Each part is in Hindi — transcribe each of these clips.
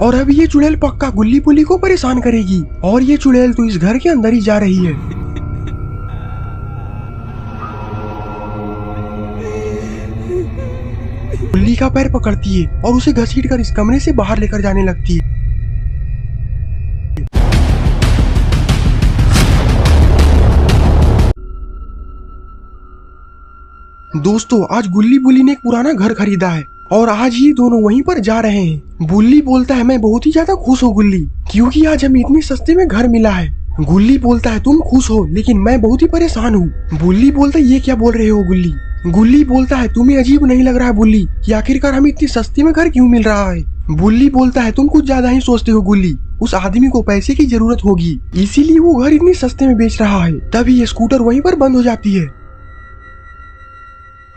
और अब ये चुड़ैल पक्का गुल्ली बुल्ली को परेशान करेगी। और ये चुड़ैल तो इस घर के अंदर ही जा रही है। गुल्ली का पैर पकड़ती है और उसे घसीटकर इस कमरे से बाहर लेकर जाने लगती है। दोस्तों, आज गुल्ली बुल्ली ने एक पुराना घर खरीदा है और आज ये दोनों वहीं पर जा रहे हैं। बुल्ली बोलता है मैं बहुत ही ज्यादा खुश हूँ गुल्ली, क्योंकि आज हमें इतने सस्ते में घर मिला है। गुल्ली बोलता है तुम खुश हो लेकिन मैं बहुत ही परेशान हूँ। बुल्ली बोलता है ये क्या बोल रहे हो गुल्ली। गुल्ली बोलता है तुम्हें अजीब नहीं लग रहा है बुल्ली कि आखिरकार हमें इतनी सस्ते में घर क्यों मिल रहा है। बुल्ली बोलता है तुम कुछ ज्यादा ही सोचते हो गुल्ली, उस आदमी को पैसे की जरूरत होगी इसीलिए वो घर इतनी सस्ते में बेच रहा है। तभी ये स्कूटर वहीं पर बंद हो जाती है।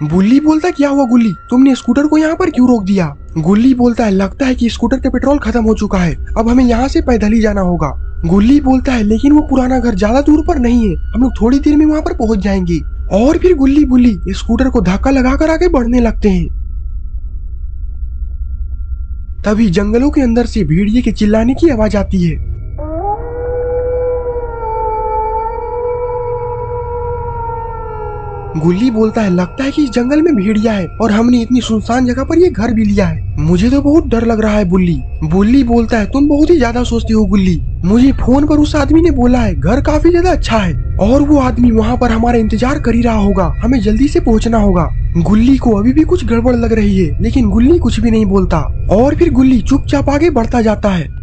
बुल्ली बोलता है क्या हुआ गुल्ली, तुमने स्कूटर को यहाँ पर क्यों रोक दिया। गुल्ली बोलता है लगता है कि स्कूटर का पेट्रोल खत्म हो चुका है, अब हमें यहाँ से पैदल ही जाना होगा। गुल्ली बोलता है लेकिन वो पुराना घर ज्यादा दूर पर नहीं है, हम लोग थोड़ी देर में वहाँ पर पहुँच जाएंगे। और फिर गुल्ली बुल्ली स्कूटर को धक्का लगाकर आगे बढ़ने लगते हैं। तभी जंगलों के अंदर से भेड़िए के चिल्लाने की आवाज आती है। गुल्ली बोलता है लगता है कि इस जंगल में भेड़िया है और हमने इतनी सुनसान जगह पर ये घर भी लिया है, मुझे तो बहुत डर लग रहा है बुल्ली। बुल्ली बोलता है तुम बहुत ही ज्यादा सोचते हो गुल्ली, मुझे फोन पर उस आदमी ने बोला है घर काफी ज्यादा अच्छा है और वो आदमी वहाँ पर हमारा इंतजार कर ही रहा होगा, हमें जल्दी से पहुँचना होगा। गुल्ली को अभी भी कुछ गड़बड़ लग रही है लेकिन गुल्ली कुछ भी नहीं बोलता और फिर गुल्ली चुपचाप आगे बढ़ता जाता है।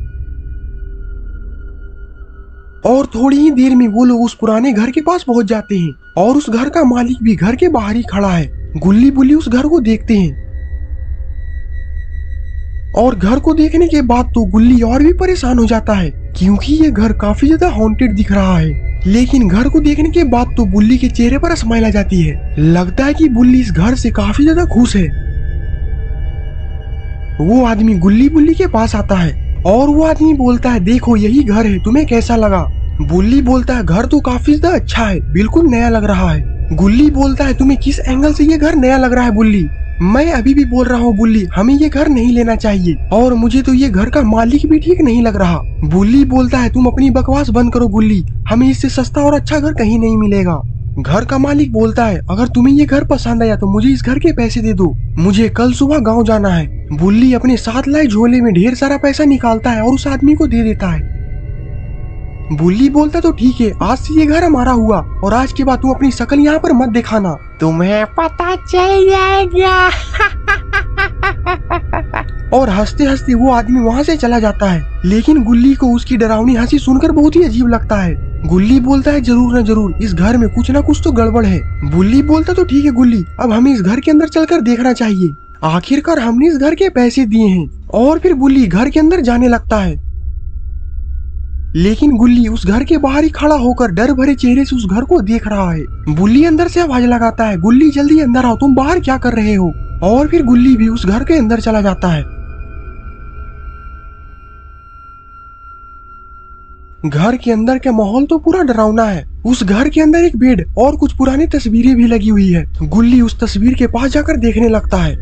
और थोड़ी ही देर में वो लोग उस पुराने घर के पास पहुंच जाते हैं और उस घर का मालिक भी घर के बाहर ही खड़ा है। गुल्ली बुल्ली उस घर को देखते हैं और घर को देखने के बाद तो गुल्ली और भी परेशान हो जाता है क्योंकि ये घर काफी ज्यादा हॉन्टेड दिख रहा है। लेकिन घर को देखने के बाद तो बुल्ली के चेहरे पर स्माइल आ जाती है, लगता है कि बुल्ली इस घर से काफी ज्यादा खुश है। वो आदमी गुल्ली बुल्ली के पास आता है और वो आदमी बोलता है देखो यही घर है, तुम्हें कैसा लगा। बुल्ली बोलता है घर तो काफी ज्यादा अच्छा है, बिल्कुल नया लग रहा है। गुल्ली बोलता है तुम्हें किस एंगल से ये घर नया लग रहा है बुल्ली। मैं अभी भी बोल रहा हूँ बुल्ली हमें ये घर नहीं लेना चाहिए और मुझे तो ये घर का मालिक भी ठीक नहीं लग रहा। बुल्ली बोलता है तुम अपनी बकवास बंद करो गुल्ली, हमें इससे सस्ता और अच्छा घर कहीं नहीं मिलेगा। घर का मालिक बोलता है अगर तुम्हें ये घर पसंद आया तो मुझे इस घर के पैसे दे दो, मुझे कल सुबह गांव जाना है। बुल्ली अपने साथ लाए झोले में ढेर सारा पैसा निकालता है और उस आदमी को दे देता है। बुल्ली बोलता तो ठीक है, आज से ये घर हमारा हुआ और आज के बाद तुम अपनी शक्ल यहाँ पर मत दिखाना, तुम्हें पता चल जाएगा। और हंसते हंसते वो आदमी वहाँ से चला जाता है। लेकिन गुल्ली को उसकी डरावनी हंसी सुनकर बहुत ही अजीब लगता है। गुल्ली बोलता है जरूर न जरूर इस घर में कुछ न कुछ तो गड़बड़ है। बुल्ली बोलता तो ठीक है गुल्ली, अब हमें इस घर के अंदर चलकर देखना चाहिए, आखिरकार हमने इस घर के पैसे दिए हैं। और फिर बुल्ली घर के अंदर जाने लगता है लेकिन गुल्ली उस घर के बाहर ही खड़ा होकर डर भरे चेहरे से उस घर को देख रहा है। बुल्ली अंदर से आवाज लगाता है गुल्ली जल्दी अंदर आओ, तुम बाहर क्या कर रहे हो। और फिर गुल्ली भी उस घर के अंदर चला जाता है। घर के अंदर का माहौल तो पूरा डरावना है। उस घर के अंदर एक बेड और कुछ पुरानी तस्वीरें भी लगी हुई है। गुल्ली उस तस्वीर के पास जाकर देखने लगता है।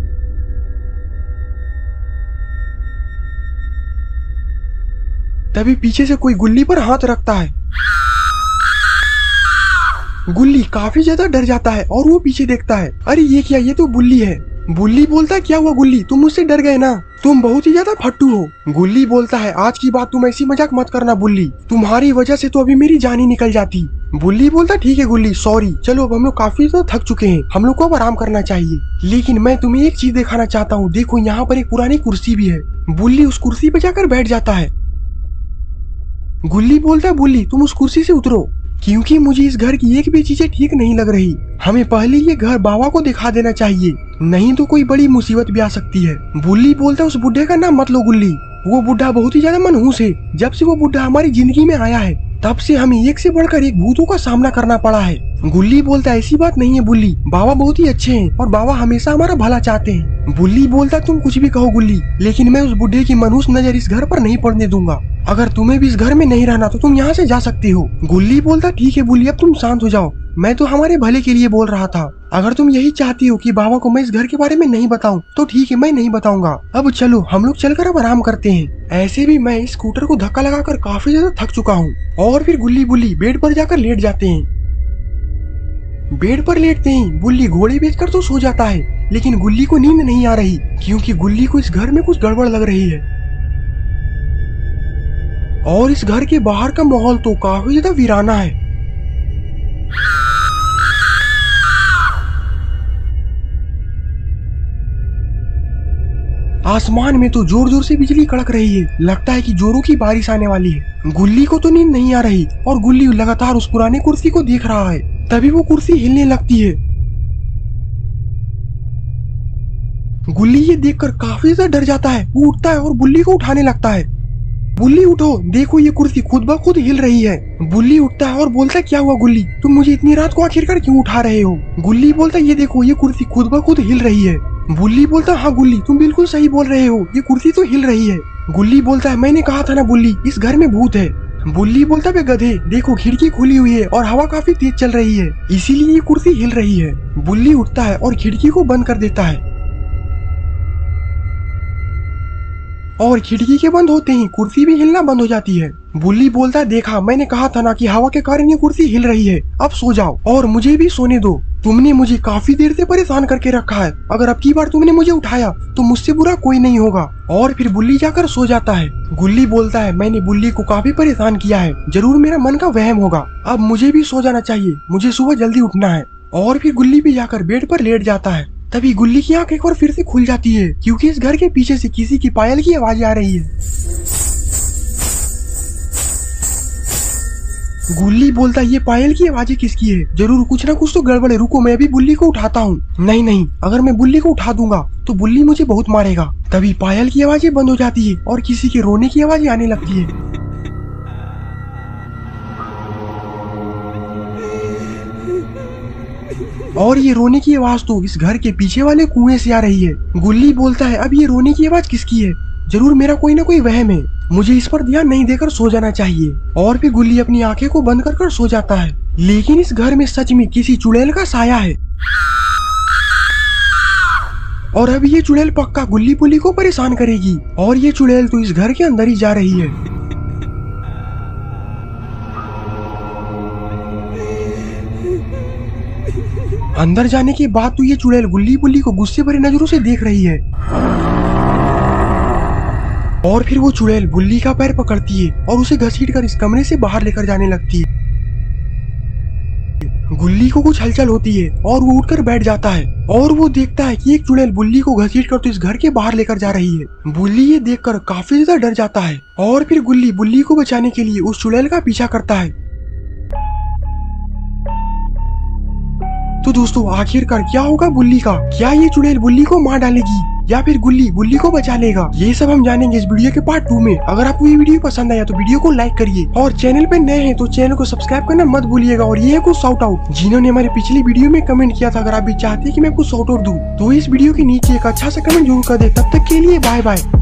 तभी पीछे से कोई गुल्ली पर हाथ रखता है। गुल्ली काफी ज्यादा डर जाता है और वो पीछे देखता है, अरे ये क्या, ये तो बुल्ली है। बुल्ली बोलता है क्या हुआ गुल्ली, तुम मुझसे डर गए ना, तुम बहुत ही ज्यादा फट्टू हो। गुल्ली बोलता है आज की बात तुम ऐसी मजाक मत करना बुल्ली, तुम्हारी वजह से तो अभी मेरी जान ही निकल जाती। बुल्ली बोलता ठीक है गुल्ली सॉरी, चलो अब हम लोग काफी ज्यादा थक चुके हैं, हम लोग को अब आराम करना चाहिए। लेकिन मैं तुम्हें एक चीज दिखाना चाहता हूँ, देखो यहाँ पर एक पुरानी कुर्सी भी है। बुल्ली उस कुर्सी पे जाकर बैठ जाता है। गुल्ली बोलता है बुल्ली तुम उस कुर्सी से उतरो, क्योंकि मुझे इस घर की एक भी चीजें ठीक नहीं लग रही। हमें पहले ये घर बाबा को दिखा देना चाहिए, नहीं तो कोई बड़ी मुसीबत भी आ सकती है। बुल्ली बोलता है उस बुढ़े का नाम मत लो गुल्ली, वो बुढ़ा बहुत ही ज्यादा मनहूस है। जब से वो बुढ़ा हमारी जिंदगी में आया है तब से हमें एक से बढ़कर एक भूतों का सामना करना पड़ा है। गुल्ली बोलता है ऐसी बात नहीं है बुल्ली, बाबा बहुत ही अच्छे हैं और बाबा हमेशा हमारा भला चाहते हैं। बुल्ली बोलता तुम कुछ भी कहो गुल्ली, लेकिन मैं उस बुढ़े की मनहूस नजर इस घर पर नहीं पड़ने दूंगा। अगर तुम्हें भी इस घर में नहीं रहना तो तुम यहाँ से जा सकते हो। गुल्ली बोलता ठीक है बुल्ली, अब तुम शांत हो जाओ, मैं तो हमारे भले के लिए बोल रहा था। अगर तुम यही चाहती हो कि बाबा को मैं इस घर के बारे में नहीं बताऊं तो ठीक है, मैं नहीं बताऊंगा। अब चलो हम लोग चलकर अब आराम करते हैं। ऐसे भी मैं इस स्कूटर को धक्का लगाकर काफी ज्यादा थक चुका हूँ। और फिर गुल्ली बुल्ली बेड पर जाकर लेट जाते हैं। बेड पर लेटते ही बुल्ली घोड़े बेचकर तो सो जाता है, लेकिन गुल्ली को नींद नहीं आ रही क्योंकि गुल्ली को इस घर में कुछ गड़बड़ लग रही है। और इस घर के बाहर का माहौल तो काफी ज्यादा वीराना है। आसमान में तो जोर जोर से बिजली कड़क रही है। लगता है कि जोरों की बारिश आने वाली है। गुल्ली को तो नींद नहीं आ रही और गुल्ली लगातार उस पुरानी कुर्सी को देख रहा है। तभी वो कुर्सी हिलने लगती है। गुल्ली ये देखकर काफी ज्यादा डर जाता है। वो उठता है और बुल्ली को उठाने लगता है। बुल्ली उठो, देखो ये कुर्सी खुद ब खुद हिल रही है। बुल्ली उठता है और बोलता है क्या हुआ गुल्ली, तुम मुझे इतनी रात को आखिरकार क्यों उठा रहे हो। गुल्ली बोलता है ये देखो ये कुर्सी खुद ब खुद हिल रही है। बुल्ली बोलता है हाँ गुल्ली तुम बिल्कुल सही बोल रहे हो, ये कुर्सी तो हिल रही है। गुल्ली बोलता है मैंने कहा था ना बुल्ली, इस घर में भूत है। बुल्ली बोलता है गधे, देखो खिड़की खुली हुई है और हवा काफी तेज चल रही है, इसीलिए ये कुर्सी हिल रही है। बुल्ली उठता है और खिड़की को बंद कर देता है। और खिड़की के बंद होते ही कुर्सी भी हिलना बंद हो जाती है। बुल्ली बोलता है देखा मैंने कहा था ना कि हवा के कारण ये कुर्सी हिल रही है, अब सो जाओ और मुझे भी सोने दो। तुमने मुझे काफी देर से परेशान करके रखा है, अगर अब की बार तुमने मुझे उठाया तो मुझसे बुरा कोई नहीं होगा। और फिर बुल्ली जाकर सो जाता है। गुल्ली बोलता है मैंने बुल्ली को काफी परेशान किया है, जरूर मेरा मन का वहम होगा, अब मुझे भी सो जाना चाहिए, मुझे सुबह जल्दी उठना है। और फिर गुल्ली भी जाकर बेड पर लेट जाता है। तभी गुल्ली की आंख एक बार फिर से खुल जाती है क्योंकि इस घर के पीछे से किसी की पायल की आवाज आ रही है। गुल्ली बोलता है ये पायल की आवाजें किसकी है, जरूर कुछ ना कुछ तो गड़बड़ है, रुको मैं अभी बुल्ली को उठाता हूँ। नहीं नहीं, अगर मैं बुल्ली को उठा दूंगा तो बुल्ली मुझे बहुत मारेगा। तभी पायल की आवाजें बंद हो जाती है और किसी के रोने की आवाजें आने लगती है। और ये रोने की आवाज तो इस घर के पीछे वाले कुएं से आ रही है। गुल्ली बोलता है अब ये रोने की आवाज किसकी है, जरूर मेरा कोई ना कोई वहम है, मुझे इस पर ध्यान नहीं देकर सो जाना चाहिए। और फिर गुल्ली अपनी आंखें को बंद कर सो जाता है। लेकिन इस घर में सच में किसी चुड़ैल का साया है। और अब ये चुड़ैल पक्का गुल्ली बुल्ली को परेशान करेगी। और ये चुड़ैल तो इस घर के अंदर ही जा रही है। अंदर जाने के बाद तो ये चुड़ैल गुल्ली बुल्ली को गुस्से भरी नजरों से देख रही है। और फिर वो चुड़ैल बुल्ली का पैर पकड़ती है और उसे घसीटकर इस कमरे से बाहर लेकर जाने लगती है। गुल्ली को कुछ हलचल होती है और वो उठकर बैठ जाता है और वो देखता है कि एक चुड़ैल बुल्ली को घसीटकर तो इस घर के बाहर लेकर जा रही है। बुल्ली ये देखकर काफी ज्यादा डर जाता है और फिर गुल्ली बुल्ली को बचाने के लिए उस चुड़ैल का पीछा करता है। तो दोस्तों आखिरकार क्या होगा बुल्ली का, क्या ये चुड़ैल बुल्ली को मार डालेगी या फिर गुल्ली बुल्ली को बचा लेगा, ये सब हम जानेंगे इस वीडियो के पार्ट 2 में। अगर आपको ये वीडियो पसंद आया तो वीडियो को लाइक करिए और चैनल पे नए हैं तो चैनल को सब्सक्राइब करना मत भूलिएगा। और ये है कुछ शाउट आउट जिन्होंने हमारे पिछली वीडियो में कमेंट किया था, अगर आप भी चाहते हैं कि मैं कुछ शाउट आउट दूं तो इस वीडियो के नीचे एक अच्छा सा कमेंट जरूर कर दे। तब तक के लिए बाय बाय।